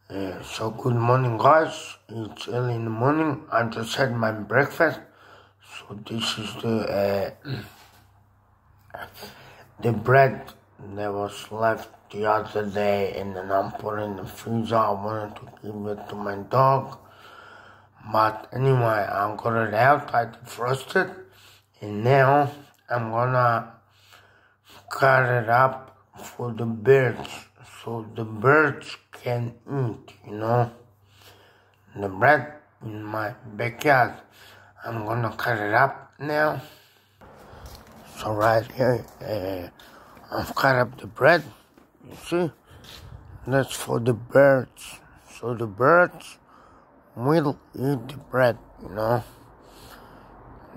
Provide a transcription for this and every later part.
So good morning, guys. It's early in the morning. I just had my breakfast. So this is the bread that was left the other day, and then I'm putting in the freezer. I wanted to give it to my dog, but anyway, I got it out. I defrosted, and now I'm gonna cut it up for the birds, so the birds can eat, the bread in my backyard. I'm gonna cut it up now. So right here, I've cut up the bread, you see, that's for the birds, so the birds will eat the bread,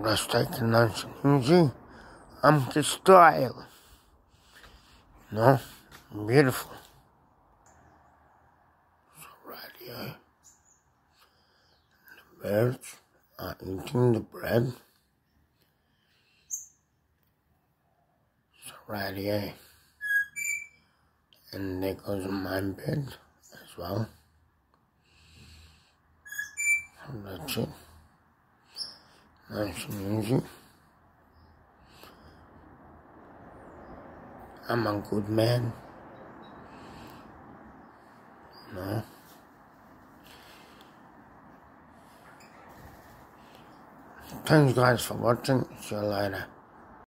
just take it nice and easy, Amke style, beautiful. So right here, the birds are eating the bread. So right here, and there goes my bed as well. So that's it, nice and easy. I'm a good man, Thanks guys for watching. See you later.